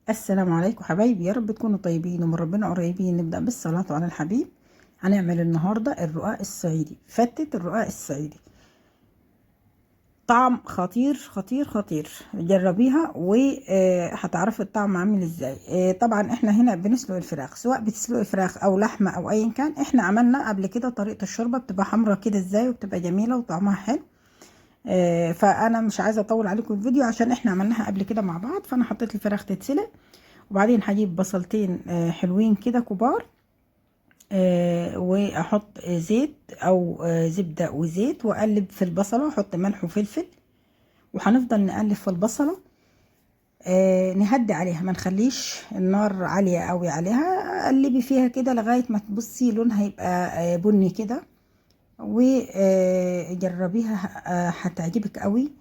السلام عليكم حبايبي، يا رب تكونوا طيبين ومن ربنا قريبين. نبدأ بالصلاة على الحبيب. هنعمل النهاردة الرقاق الصعيدي، فتة الرقاق الصعيدي. طعم خطير خطير خطير، جربيها وهتعرفي الطعم عامل ازاي. طبعا احنا هنا بنسلق الفراخ، سواء بتسلقي فراخ او لحمة او ايا كان. احنا عملنا قبل كده طريقة الشوربة، بتبقى حمرا كده ازاي وبتبقى جميلة وطعمها حلو. فانا مش عايزة اطول عليكم الفيديو عشان احنا عملناها قبل كده مع بعض. فانا حطيت الفراخ تتسلق، وبعدين هجيب بصلتين حلوين كده كبار، واحط زيت او زبدة وزيت، واقلب في البصلة، واحط ملح وفلفل، وهنفضل نقلب في البصلة. نهدي عليها، ما نخليش النار عالية قوي عليها. قلبي فيها كده لغاية ما تبصي لونها يبقى بني كده، وجربيها هتعجبك قوي.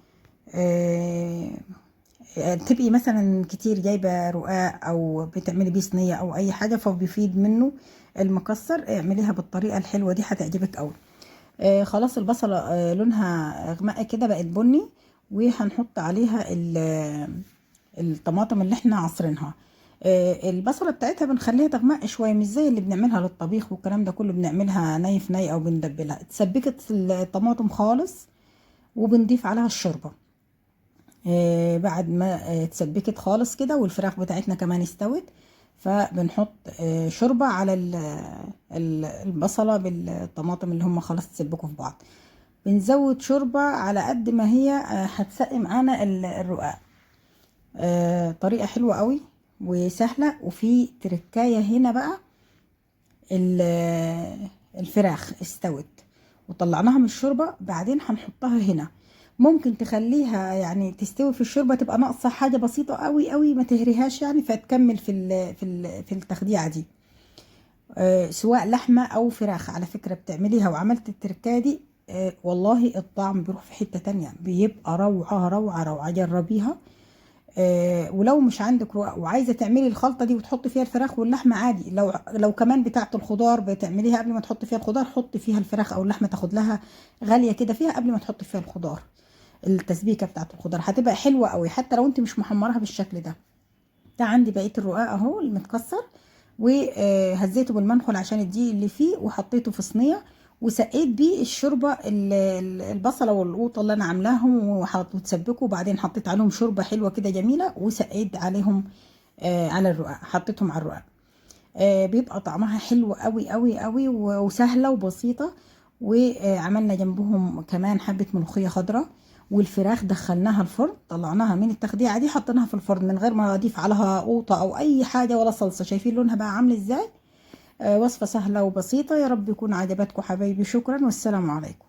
تبقي مثلا كتير جايبه رقاق او بتعملي بيه صينيه او اي حاجه فبيفيد منه المكسر، اعمليها بالطريقه الحلوه دي هتعجبك قوي. خلاص البصله لونها غمق كده، بقت بني، وهنحط عليها الطماطم اللي احنا عصرينها. البصله بتاعتها بنخليها تغمق شويه، مش زي اللي بنعملها للطبيخ والكلام ده كله، بنعملها ني في ني او بندبلها. اتسبكت الطماطم خالص، وبنضيف عليها الشوربه. بعد ما اتسبكت خالص كده، والفراخ بتاعتنا كمان استوت، فبنحط شوربة على البصلة بالطماطم اللي هم خلاص اتسبكوا في بعض. بنزود شوربة على قد ما هي هتسقي معانا الرقاق. طريقة حلوة قوي وسهلة. وفي تركاية هنا بقى، الفراخ استوت وطلعناها من الشوربة، بعدين هنحطها هنا. ممكن تخليها يعني تستوي في الشوربة، تبقى ناقصة حاجة بسيطة قوي قوي، ما تهريهاش يعني، فتكمل في التخديعة دي. سواء لحمة او فراخ، على فكرة بتعمليها وعملت التركاية دي، والله الطعم بيروح في حتة تانية، بيبقى روعة روعة روعة. جربيها. ولو مش عندك رقاق وعايزه تعملي الخلطه دي وتحطي فيها الفراخ واللحمه عادي، لو كمان بتاعه الخضار بتعمليها قبل ما تحطي فيها الخضار، حطي فيها الفراخ او اللحمه، تاخد لها غاليه كده فيها قبل ما تحطي فيها الخضار. التسبيكه بتاعه الخضار هتبقى حلوه قوي حتى لو انت مش محمرها بالشكل ده. ده عندي بقيه الرقاق اهو المتكسر، وهزيته بالمنخل عشان الدقيق اللي فيه، وحطيته في صينيه، وسقيت بيه الشوربه، البصله والقوطه اللي انا عاملاهم وتسبكوا، وبعدين حطيت عليهم شوربه حلوه كده جميله، وسقيت عليهم على الرقاق، حطيتهم على الرقاق. بيبقى طعمها حلو قوي قوي قوي وسهله وبسيطه. وعملنا جنبهم كمان حبه ملوخيه خضراء، والفراخ دخلناها الفرن، طلعناها من التخديعه دي، حطيناها في الفرن من غير ما اضيف عليها قوطه او اي حاجه ولا صلصه. شايفين لونها بقى عامل ازاي؟ وصفه سهله وبسيطه. يا رب يكون عجبتكم حبايبي. شكرا والسلام عليكم.